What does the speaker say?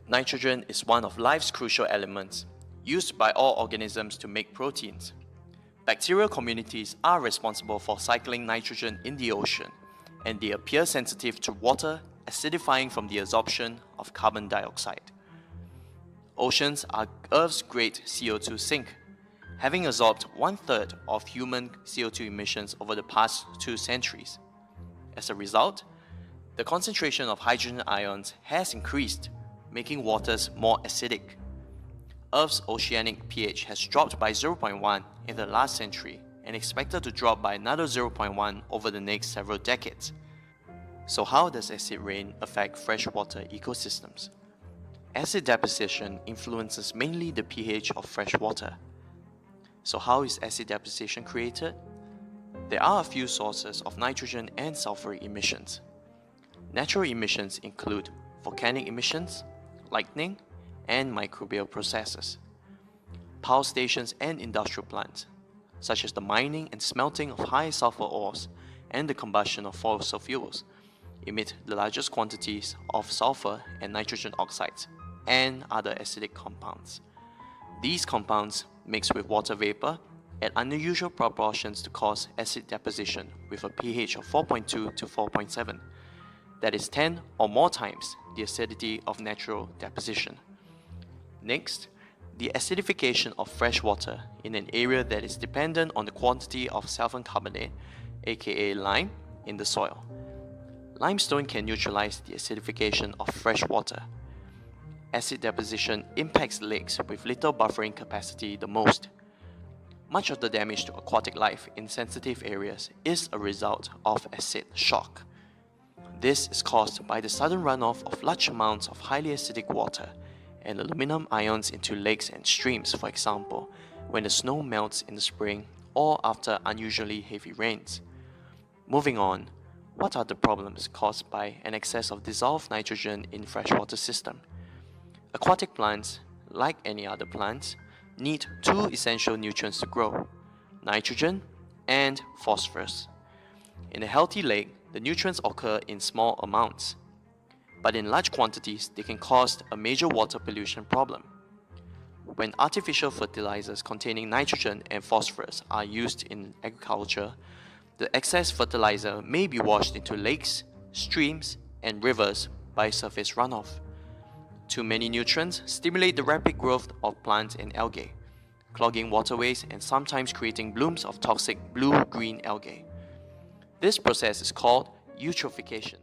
Nitrogen is one of life's crucial elements, used by all organisms to make proteins. Bacterial communities are responsible for cycling nitrogen in the ocean, and they appear sensitive to water acidifying from the absorption of carbon dioxide. Oceans are Earth's great CO2 sink, having absorbed 1/3 of human CO2 emissions over the past 2 centuries. As a result, the concentration of hydrogen ions has increased, making waters more acidic. Earth's oceanic pH has dropped by 0.1 in the last century and expected to drop by another 0.1 over the next several decades. So how does acid rain affect freshwater ecosystems? Acid deposition influences mainly the pH of fresh water. So how is acid deposition created? There are a few sources of nitrogen and sulfur emissions. Natural emissions include volcanic emissions, lightning, and microbial processes. Power stations and industrial plants, such as the mining and smelting of high sulfur ores and the combustion of fossil fuels, emit the largest quantities of sulfur and nitrogen oxides and other acidic compounds. These compounds mix with water vapor at unusual proportions to cause acid deposition with a pH of 4.2 to 4.7, that is 10 or more times the acidity of natural deposition. Next, the acidification of fresh water in an area that is dependent on the quantity of sulfur carbonate, aka lime, in the soil. Limestone can neutralize the acidification of fresh water. Acid deposition impacts lakes with little buffering capacity the most. Much of the damage to aquatic life in sensitive areas is a result of acid shock. This is caused by the sudden runoff of large amounts of highly acidic water and aluminum ions into lakes and streams, for example, when the snow melts in the spring or after unusually heavy rains. Moving on, what are the problems caused by an excess of dissolved nitrogen in freshwater system? Aquatic plants, like any other plants, need 2 essential nutrients to grow: nitrogen and phosphorus. In a healthy lake, the nutrients occur in small amounts, but in large quantities they can cause a major water pollution problem. When artificial fertilizers containing nitrogen and phosphorus are used in agriculture, the excess fertilizer may be washed into lakes, streams, and rivers by surface runoff. Too many nutrients stimulate the rapid growth of plants and algae, clogging waterways and sometimes creating blooms of toxic blue-green algae. This process is called eutrophication.